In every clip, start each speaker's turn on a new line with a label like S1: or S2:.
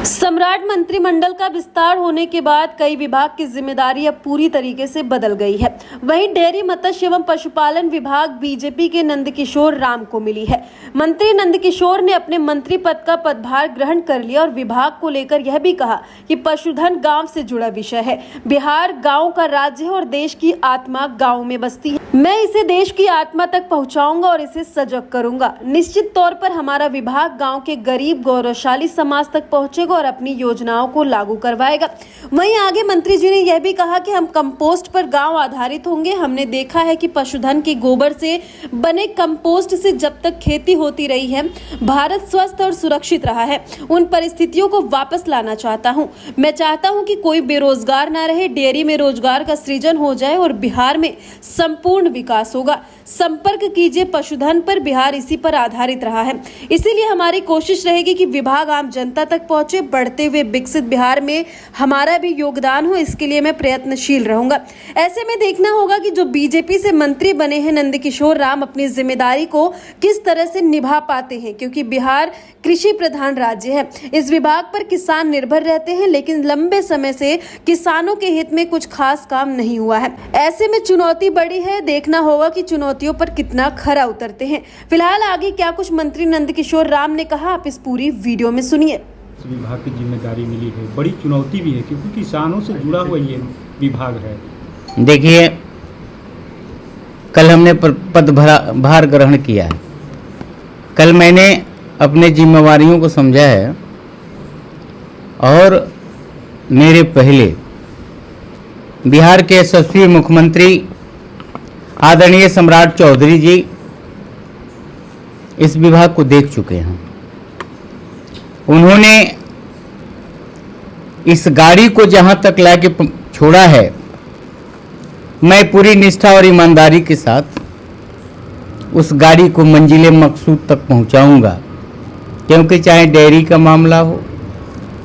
S1: सम्राट मंत्रिमंडल का विस्तार होने के बाद कई विभाग की जिम्मेदारी अब पूरी तरीके से बदल गई है। वहीं डेयरी, मत्स्य एवं पशुपालन विभाग बीजेपी के नंदकिशोर राम को मिली है। मंत्री नंदकिशोर ने अपने मंत्री पद का पदभार ग्रहण कर लिया और विभाग को लेकर यह भी कहा कि पशुधन गांव से जुड़ा विषय है। बिहार गांव का राज्य है और देश की आत्मा गाँव में बसती है। मैं इसे देश की आत्मा तक पहुँचाऊंगा और इसे सजग करूंगा। निश्चित तौर पर हमारा विभाग गाँव के गरीब गौरवशाली समाज तक पहुँचेगा और अपनी योजनाओं को लागू करवाएगा। वहीं आगे मंत्री जी ने यह भी कहा कि हम कंपोस्ट पर गांव आधारित होंगे। हमने देखा है कि पशुधन के गोबर से बने कंपोस्ट से जब तक खेती होती रही है, भारत स्वस्थ और सुरक्षित रहा है। उन परिस्थितियों को वापस लाना चाहता हूं। मैं चाहता हूं कि कोई बेरोजगार ना रहे, डेयरी में रोजगार का सृजन हो जाए और बिहार में संपूर्ण विकास होगा। संपर्क कीजिए पशुधन पर, बिहार इसी पर आधारित रहा है। इसीलिए हमारी कोशिश रहेगी कि विभाग आम जनता तक पहुंचे। बढ़ते हुए विकसित बिहार में हमारा भी योगदान हो, इसके लिए मैं प्रयत्नशील रहूंगा। ऐसे में देखना होगा कि जो बीजेपी से मंत्री बने हैं नंदकिशोर राम अपनी जिम्मेदारी को किस तरह से निभा पाते हैं, क्योंकि बिहार कृषि प्रधान राज्य है। इस विभाग पर किसान निर्भर रहते हैं, लेकिन लंबे समय से किसानों के हित में कुछ खास काम नहीं हुआ है। ऐसे में चुनौती बड़ी है। देखना होगा कि चुनौतियों पर कितना खरा उतरते हैं। फिलहाल आगे क्या कुछ मंत्री नंदकिशोर राम ने कहा, आप इस पूरी वीडियो में सुनिए।
S2: विभाग की जिम्मेदारी मिली है, बड़ी चुनौती भी है क्योंकि किसानों से जुड़ा हुआ ये विभाग है।
S3: देखिए, कल हमने पदभार ग्रहण किया है। कल मैंने अपने जिम्मेवारियों को समझा है और मेरे पहले बिहार के यशस्वी मुख्यमंत्री आदरणीय सम्राट चौधरी जी इस विभाग को देख चुके हैं। उन्होंने इस गाड़ी को जहां तक लाके छोड़ा है, मैं पूरी निष्ठा और ईमानदारी के साथ उस गाड़ी को मंजिले मकसूद तक पहुंचाऊंगा। क्योंकि चाहे डेयरी का मामला हो,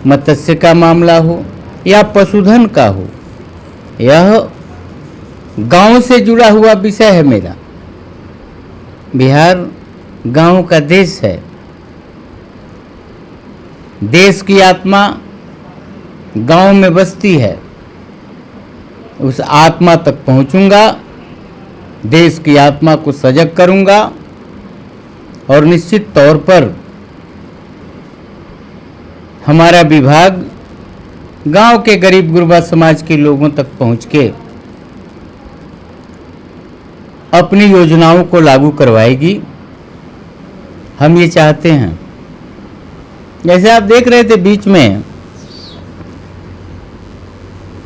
S3: मत्स्य का मामला हो या पशुधन का हो, यह गांव से जुड़ा हुआ विषय है मेरा। बिहार गांव का देश है। देश की आत्मा गांव में बसती है। उस आत्मा तक पहुंचूंगा, देश की आत्मा को सजग करूंगा और निश्चित तौर पर हमारा विभाग गांव के गरीब गुरबा समाज के लोगों तक पहुंच के अपनी योजनाओं को लागू करवाएगी। हम ये चाहते हैं, जैसे आप देख रहे थे बीच में,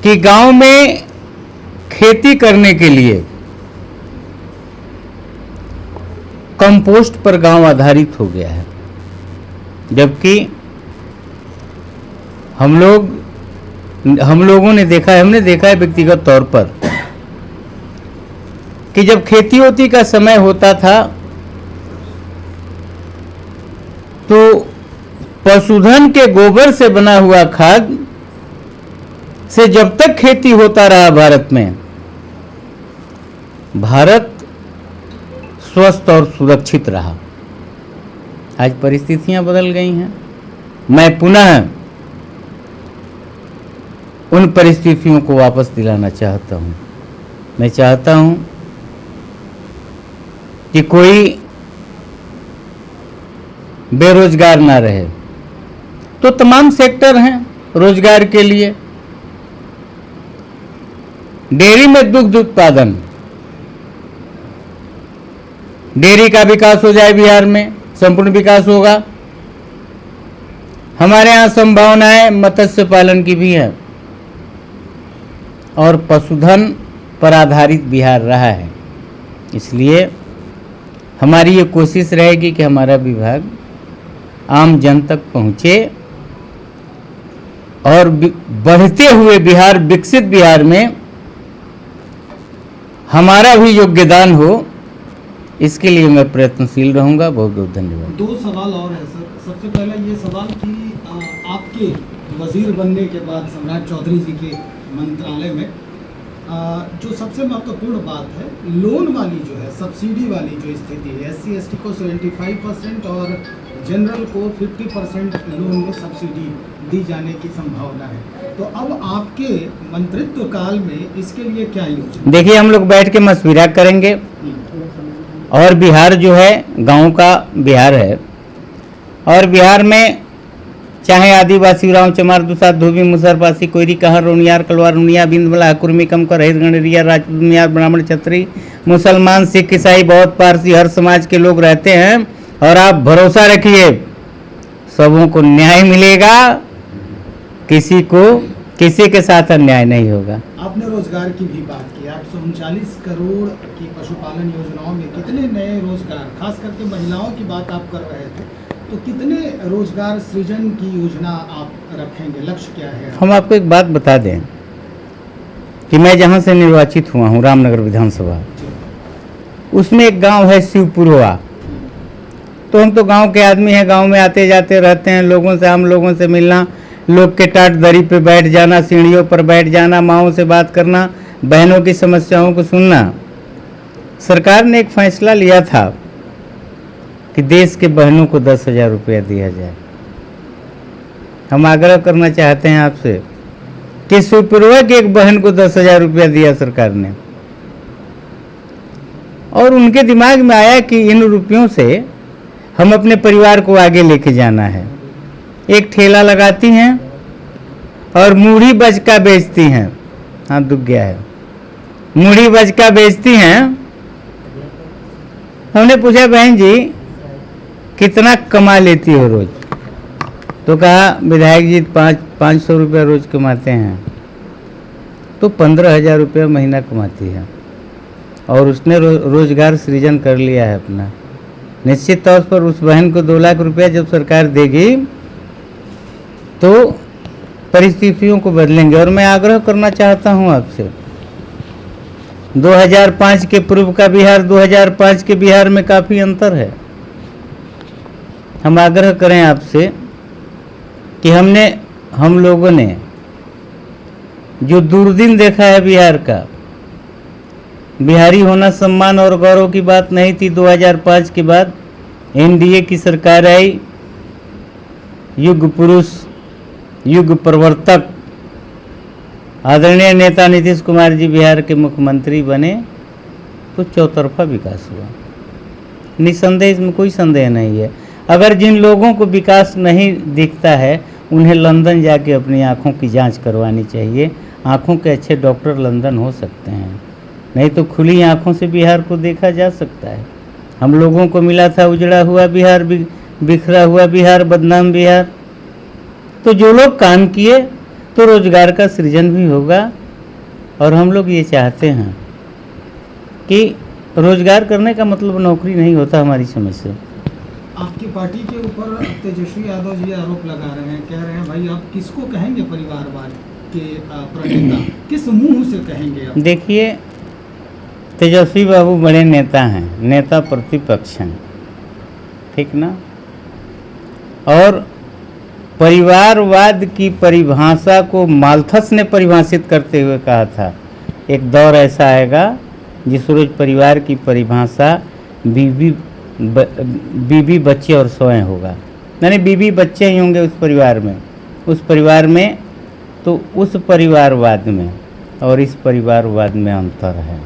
S3: कि गांव में खेती करने के लिए कंपोस्ट पर गांव आधारित हो गया है। जबकि हम लोगों ने देखा है, हमने देखा है व्यक्तिगत तौर पर कि जब खेती होती का समय होता था तो पशुधन के गोबर से बना हुआ खाद से जब तक खेती होता रहा भारत में, भारत स्वस्थ और सुरक्षित रहा। आज परिस्थितियां बदल गई हैं। मैं पुनः उन परिस्थितियों को वापस दिलाना चाहता हूं। मैं चाहता हूं कि कोई बेरोजगार ना रहे। तो तमाम सेक्टर हैं रोजगार के लिए। डेयरी में दुग्ध उत्पादन, डेयरी का विकास हो जाए, बिहार में संपूर्ण विकास होगा। हमारे यहाँ संभावनाएं मत्स्य पालन की भी है और पशुधन पर आधारित बिहार रहा है। इसलिए हमारी ये कोशिश रहेगी कि हमारा विभाग आम जन तक पहुँचे और बढ़ते हुए बिहार, विकसित बिहार में हमारा भी योगदान हो। इसके लिए मैं प्रयत्नशील रहूंगा। बहुत बहुत धन्यवाद।
S4: दो सवाल और है सर। सबसे पहला ये सवाल कि आपके वजीर बनने के बाद सम्राट चौधरी जी के मंत्रालय में जो सबसे महत्वपूर्ण बात है, लोन वाली जो है, सब्सिडी वाली जो स्थिति है, SC ST को 75% और जनरल को 50% लोन में सब्सिडी दी जाने की संभावना है। तो अब आपके मंत्रित्व काल में इसके लिए क्या योजना?
S3: देखिए, हम लोग बैठ के मशविरा करेंगे और बिहार जो है गांव का बिहार है, और बिहार में चाहे आदिवासी उरांव चमार दुसाद धोबी मुसहर पासी कोयरी कहर रोनियार कलवार रुनिया बिंदमला कुर्मी कमकर हैद गणरिया राजपूत मियार ब्राह्मण छत्री मुसलमान सिख ईसाई बौद्ध पारसी हर समाज के लोग रहते हैं, और आप भरोसा रखिए सबों को न्याय मिलेगा, किसी के साथ अन्याय नहीं होगा।
S4: आपने रोजगार की भी बात की। 839 करोड़ की पशुपालन योजनाओं में कितने नए रोजगार, खास करके महिलाओं की बात आप कर रहे थे, तो कितने रोजगार सृजन की योजना आप रखेंगे? लक्ष्य क्या है?
S3: हम आपको एक बात बता दें कि मैं जहाँ से निर्वाचित हुआ हूँ रामनगर विधानसभा, उसमें एक गांव है शिवपुरवा। तो हम तो गांव के आदमी हैं, गांव में आते जाते रहते हैं, लोगों से हम लोगों से मिलना, लोग के टाट दरी पे बैठ जाना, सीढ़ियों पर बैठ जाना, माँओं से बात करना, बहनों की समस्याओं को सुनना। सरकार ने एक फैसला लिया था कि देश के बहनों को 10,000 रुपया दिया जाए। हम आग्रह करना चाहते हैं आपसे कि शिवपुरवा की एक बहन को 10,000 रुपया दिया सरकार ने, और उनके दिमाग में आया कि इन रुपयों से हम अपने परिवार को आगे लेके जाना है। एक ठेला लगाती हैं और मूढ़ी बजका बेचती हैं। हाँ, दुख गया है, मूढ़ी बजका बेचती हैं। हमने पूछा, बहन जी कितना कमा लेती हो रोज? तो कहा, विधायक जी 500 रुपया रोज कमाते हैं। तो 15,000 रुपया महीना कमाती है, और उसने रोजगार सृजन कर लिया है अपना। निश्चित तौर पर उस बहन को 2 लाख रुपया जब सरकार देगी तो परिस्थितियों को बदलेंगे। और मैं आग्रह करना चाहता हूं आपसे, 2005 के पूर्व का बिहार, 2005 के बिहार में काफ़ी अंतर है। हम आग्रह करें आपसे कि हम लोगों ने जो दुर्दिन देखा है बिहार का, बिहारी होना सम्मान और गौरव की बात नहीं थी। 2005 के बाद एनडीए की सरकार आई, युग पुरुष, युग प्रवर्तक आदरणीय नेता नीतीश कुमार जी बिहार के मुख्यमंत्री बने, तो चौतरफा विकास हुआ। निसंदेह, इसमें कोई संदेह नहीं है। अगर जिन लोगों को विकास नहीं दिखता है, उन्हें लंदन जाके अपनी आँखों की जांच करवानी चाहिए। आँखों के अच्छे डॉक्टर लंदन हो सकते हैं, नहीं तो खुली आँखों से बिहार को देखा जा सकता है। हम लोगों को मिला था उजड़ा हुआ बिहार, बिखरा हुआ बिहार, बदनाम बिहार। तो जो लोग काम किए तो रोजगार का सृजन भी होगा, और हम लोग ये चाहते हैं कि रोजगार करने का मतलब नौकरी नहीं होता हमारी समझ से।
S4: आपकी पार्टी के ऊपर तेजस्वी यादव जी आरोप लगा रहे हैं, कह रहे हैं भाई आप किसको कहेंगे परिवारवाद के प्रणेता, किस मुंह से कहेंगे आप?
S3: देखिए, तेजस्वी बाबू बड़े नेता हैं, नेता प्रतिपक्ष हैं, ठीक ना। और परिवारवाद की परिभाषा को माल्थस ने परिभाषित करते हुए कहा था, एक दौर ऐसा आएगा जिस रोज परिवार की परिभाषा बीवी बच्चे और स्वयं होगा। यानी बीवी बच्चे ही होंगे उस परिवार में। तो उस परिवारवाद में और इस परिवारवाद में अंतर है।